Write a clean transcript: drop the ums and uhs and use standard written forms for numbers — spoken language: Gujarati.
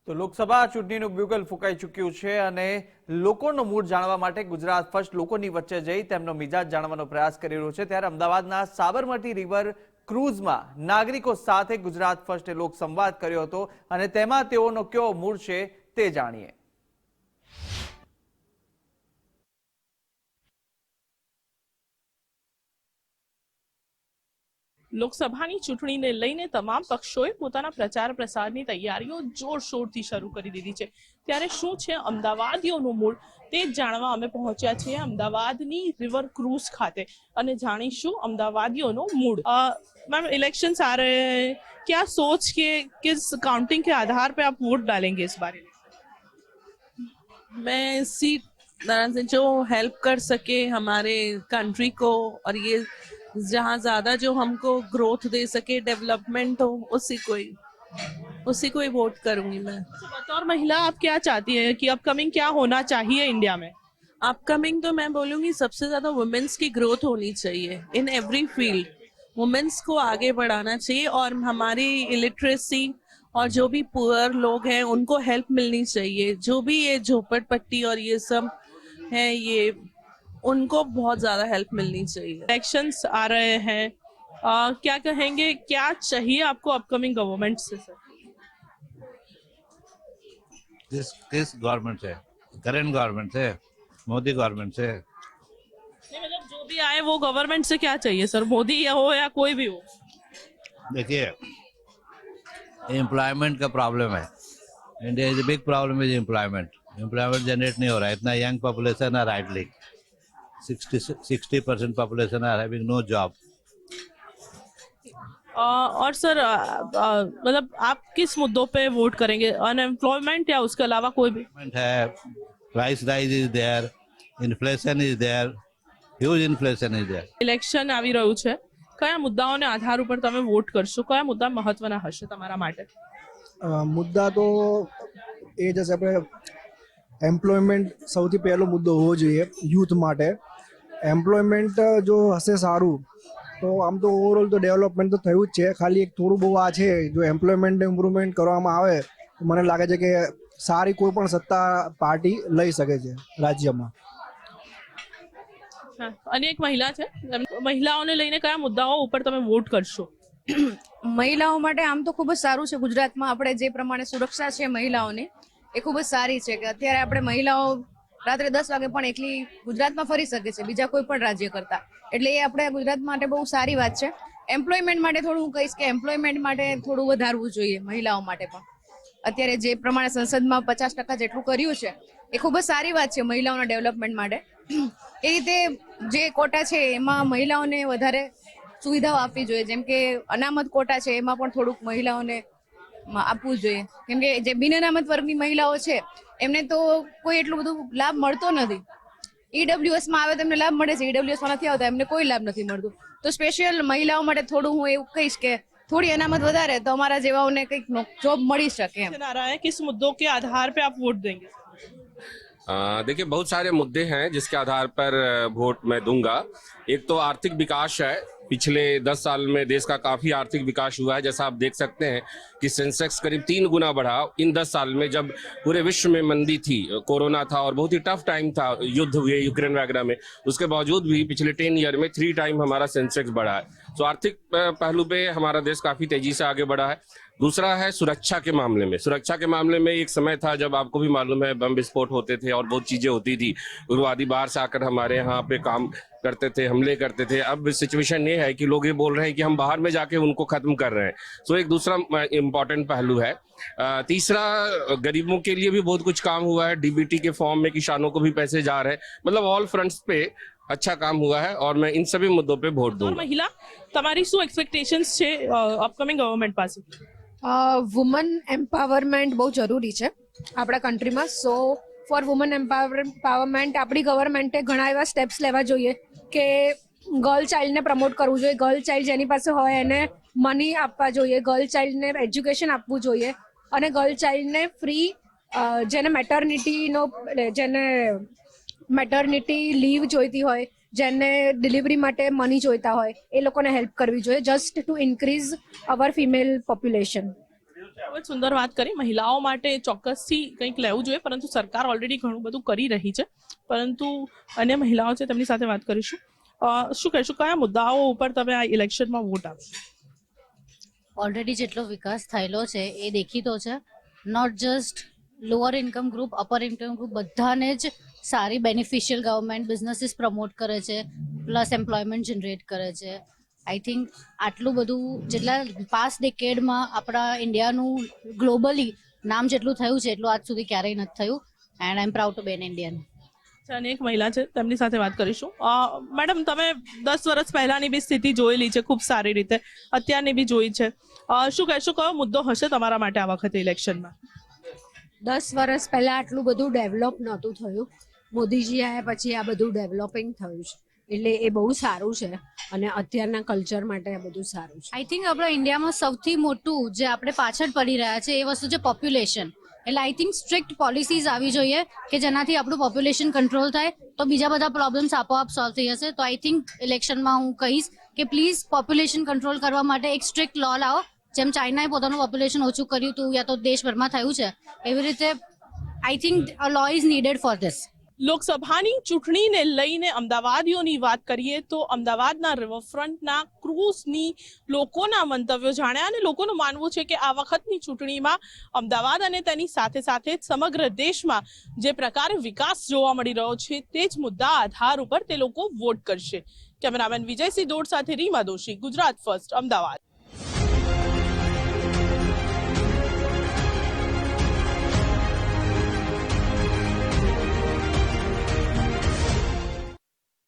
તો લોકસભા ચૂંટણીનું બ્યુગલ ફૂંકાઈ ચૂક્યું છે અને લોકોનો મૂડ જાણવા માટે ગુજરાત ફર્સ્ટ લોકોની વચ્ચે જઈ તેમનો મિજાજ જાણવાનો પ્રયાસ કરી રહ્યો છે। ત્યારે અમદાવાદના સાબરમતી રિવર ક્રૂઝમાં નાગરિકો સાથે ગુજરાત ફર્સ્ટે લોક સંવાદ કર્યો હતો અને તેમાં તેઓનો કેવો મૂડ છે તે જાણીએ। લોકસભાની ચૂંટણીને લઈને તમામ પક્ષોએ પોતાના પ્રચાર પ્રસારની તૈયારીઓ જોરશોરથી શરૂ કરી દીધી છે। ત્યારે શું છે અમદાવાદીઓનું મૂડ તે જાણવા અમે પહોંચ્યા છીએ અમદાવાદની રિવર ક્રૂઝ ખાતે અને જાણીશું અમદાવાદીઓનો મૂડ। मैम इलेक्शंस आ रहे हैं, क्या सोच के किस काउंटिंग के आधार पे आप वोट डालेंगे इस बारे में? मैं इसी तरह से जो हेल्प कर सके हमारे कंट्री को और ये जहाँ ज्यादा जो हमको ग्रोथ दे सके, डेवलपमेंट हो, उसी को ही वोट करूंगी मैं। बतौर महिला आप क्या चाहती है कि अपकमिंग क्या होना चाहिए इंडिया में? अपकमिंग तो मैं बोलूंगी सबसे ज्यादा वुमेन्स की ग्रोथ होनी चाहिए इन एवरी फील्ड। वुमेन्स को आगे बढ़ाना चाहिए और हमारी इलिटरेसी और जो भी पुअर लोग हैं उनको हेल्प मिलनी चाहिए। जो भी ये झोपड़पट्टी और ये सब है ये उनको बहुत ज्यादा हेल्प मिलनी चाहिए। इलेक्शंस आ रहे हैं, क्या कहेंगे, क्या चाहिए आपको अपकमिंग गवर्नमेंट से सर? किस गवर्नमेंट से? करंट गवर्नमेंट से, मोदी गवर्नमेंट से? नहीं मतलब जो भी आए वो गवर्नमेंट से क्या चाहिए सर, मोदी हो या कोई भी हो? देखिए, एम्प्लॉयमेंट का प्रॉब्लम है। India is big problem is employment generate नहीं हो रहा है। इतना यंग पॉपुलेशन है, rightly 60% population are having no job. और सर मतलब आप किस मुद्दों पे वोट करेंगे, अनएम्प्लॉयमेंट या उसके अलावा कोई भी? है, price rise is there, inflation is there, huge inflation is there. Election આવી રહ્યું છે, કયા મુદ્દાઓને આધાર ઉપર તમે વોટ કરશો, કયા મુદ્દા મહત્વના હશે તમારા માટે? મુદ્દા તો એ જ હશે, આપણે એમ્પ્લોયમેન્ટ સૌથી પહેલો મુદ્દો હોવો જોઈએ યુથ માટે। એમ્પ્લોયમેન્ટ જો હશે સારું તો આમ તો ઓવરઓલ તો ડેવલપમેન્ટ તો થયું જ છે, ખાલી એક થોડું બહુ આ છે જો એમ્પ્લોયમેન્ટ ઇમ્પ્રુવમેન્ટ કરવામાં આવે તો મને લાગે છે કે સારી કોઈ પણ સત્તા પાર્ટી લઈ શકે છે રાજ્યમાં। અને એક મહિલા છે, મહિલાઓને લઈને કયા મુદ્દાઓ ઉપર તમે વોટ કરશો? મહિલાઓ માટે આમ તો ખૂબ જ સારું છે। ગુજરાતમાં આપણે જે પ્રમાણે સુરક્ષા છે મહિલાઓની એ ખૂબ જ સારી છે કે અત્યારે આપણે મહિલાઓ રાત્રે 10 વાગે પણ એકલી ગુજરાતમાં ફરી શકે છે બીજા કોઈ પણ રાજ્ય કરતા, એટલે એ આપણે ગુજરાત માટે બહુ સારી વાત છે। એમ્પ્લોયમેન્ટ માટે થોડું હું કહીશ કે એમ્પ્લોયમેન્ટ માટે થોડું વધારવું જોઈએ મહિલાઓ માટે પણ। અત્યારે જે પ્રમાણે સંસદમાં 50% જેટલું કર્યું છે એ ખૂબ જ સારી વાત છે મહિલાઓના ડેવલપમેન્ટ માટે। એ રીતે જે કોટા છે એમાં મહિલાઓને વધારે સુવિધાઓ આપવી જોઈએ, જેમ કે અનામત કોટા છે એમાં પણ થોડુંક મહિલાઓને આપવું જોઈએ, કેમ કે જે બિન અનામત વર્ગની મહિલાઓ છે એમને તો કોઈ એટલું બધું લાભ મળતો નથી। ઈડબ્લ્યુએસમાં આવે તો એમને લાભ મળે છે, ઈડબ્લ્યુએસમાં નથી આવતા એમને કોઈ લાભ નથી મળતું। તો સ્પેશિયલ મહિલાઓ માટે થોડું હું એવું કહીશ કે थोड़ी अनामत વધારે तो हमारा જેવાઓને કંઈક જોબ મળી શકે એમ। किस मुद्दों के आधार पे आप वोट देंगे? देखिए, बहुत सारे मुद्दे हैं जिसके आधार पर वोट मैं दूंगा। एक तो आर्थिक विकास है। पिछले 10 साल में देश का काफी आर्थिक विकास हुआ है। जैसा आप देख सकते हैं कि सेंसेक्स करीब 3 गुना बढ़ा इन 10 साल में, जब पूरे विश्व में मंदी थी, कोरोना था और बहुत ही टफ टाइम था, युद्ध हुए यूक्रेन वगैरह में, उसके बावजूद भी पिछले 10 ईयर में 3 टाइम हमारा सेंसेक्स बढ़ा है। तो आर्थिक पहलू पे हमारा देश काफी तेजी से आगे बढ़ा है। दूसरा है सुरक्षा के मामले में। सुरक्षा के मामले में एक समय था जब आपको भी मालूम है बम विस्फोट होते थे और बहुत चीजें होती थी, उग्रवादी बाहर से आकर हमारे यहाँ पे काम करते थे, हमले करते थे। अब सिचुएशन ये है कि लोग ये बोल रहे हैं कि हम बाहर में जाके उनको खत्म कर रहे हैं। तो एक दूसरा इम्पोर्टेंट पहलू है। तीसरा, गरीबों के लिए भी बहुत कुछ काम हुआ है। डीबीटी के फॉर्म में किसानों को भी पैसे जा रहे हैं। मतलब ऑल फ्रंट्स पे अच्छा काम हुआ है और मैं इन सभी मुद्दों पे वोट दूंगा। महिला તમારી શું એક્સપેક્ટેશન્સ છે અપકમિંગ ગવર્નમેન્ટ પાસે? વુમન એમ્પાવરમેન્ટ બહુ જરૂરી છે આપણા કન્ટ્રીમાં। સો ફોર વુમન એમ્પાવરમેન્ટ આપણી ગવર્મેન્ટે ઘણા એવા સ્ટેપ્સ લેવા જોઈએ કે ગર્લ ચાઇલ્ડને પ્રમોટ કરવું જોઈએ। ગર્લ ચાઇલ્ડ જેની પાસે હોય એને મની આપવા જોઈએ, ગર્લ ચાઇલ્ડને એજ્યુકેશન આપવું જોઈએ અને ગર્લ ચાઇલ્ડને ફ્રી જેને મેટર્નિટી લીવ જોઈતી હોય, જેને ડિલિવરી માટે મની જોઈતા હોય એ લોકોને હેલ્પ કરવી જોઈએ, just to increase our female population. ખૂબ જ સુંદર વાત કરી. મહિલાઓ માટે ચોક્કસથી કંઈક લેવું જોઈએ, પરંતુ સરકાર ઓલરેડી ઘણું બધું કરી રહી છે. પરંતુ અન્ય મહિલાઓ છે તેમની સાથે વાત કરીશું. શું કહેશો, કયા મુદ્દાઓ ઉપર તમે આ ઇલેક્શનમાં વોટ આપશો? ઓલરેડી જેટલો વિકાસ થયેલો છે એ દેખીતો છે. Not just lower income group, upper income group, બધાને જ સારી બેનિફિશિયલ ગવર્મેન્ટ બિઝનેસીસ પ્રમોટ કરે છે, પ્લસ એમ્પ્લોયમેન્ટ જનરેટ કરે છે. આઈ થિંક આટલું બધું જેટલા પાસ્ટ ડિકેડમાં આપણા ઇન્ડિયાનું ગ્લોબલી નામ જેટલું થયું છે એટલું આજ સુધી ક્યારેય નથી થયું. And I am proud to be an Indian. અને એક મહિલા છે તેમની સાથે વાત કરીશું. મેડમ, તમે 10 વર્ષ પહેલાની બી સ્થિતિ જોયેલી છે ખૂબ સારી રીતે, અત્યારની બી જોઈ છે. શું કહેશો, કયો મુદ્દો હશે તમારા માટે આ વખતે ઇલેક્શનમાં? 10 વર્ષ પહેલા આટલું બધું ડેવલપ નહોતું થયું. મોદીજી આવ્યા પછી આ બધું ડેવલપિંગ થયું છે, એટલે એ બહુ સારું છે. અને અત્યારના કલ્ચર માટે આ બધું સારું છે. આઈ થિંક આપણા ઇન્ડિયામાં સૌથી મોટું જે આપણે પાછળ પડી રહ્યા છે એ વસ્તુ છે પોપ્યુલેશન. એટલે આઈ થિંક સ્ટ્રિક્ટ પોલિસીઝ આવી જોઈએ કે જેનાથી આપણું પોપ્યુલેશન કંટ્રોલ થાય, તો બીજા બધા પ્રોબ્લેમ્સ આપોઆપ સોલ્વ થઈ જશે. તો આઈ થિંક ઇલેક્શનમાં હું કહીશ કે પ્લીઝ પોપ્યુલેશન કંટ્રોલ કરવા માટે એક સ્ટ્રિક્ટ લો લાવો. જેમ ચાઇનાએ પોતાનું પોપ્યુલેશન ઓછું કર્યું હતું, યા તો દેશભરમાં થયું છે, એવી રીતે I think a law is needed for this. લોકસભાની ચૂંટણીને લઈને અમદાવાદીઓની વાત કરીએ તો અમદાવાદના રિવરફ્રન્ટના ક્રૂઝની લોકોના મંતવ્યો જાણ્યા, અને લોકોનું માનવું છે કે આ વખતની ચૂંટણીમાં અમદાવાદ અને તેની સાથે સાથે સમગ્ર દેશમાં જે પ્રકારે વિકાસ જોવા મળી રહ્યો છે તે જ મુદ્દા આધાર ઉપર તે લોકો વોટ કરશે. કેમેરામેન વિજયસિંહ દોડ સાથે રીમા દોશી, ગુજરાત ફર્સ્ટ, અમદાવાદ.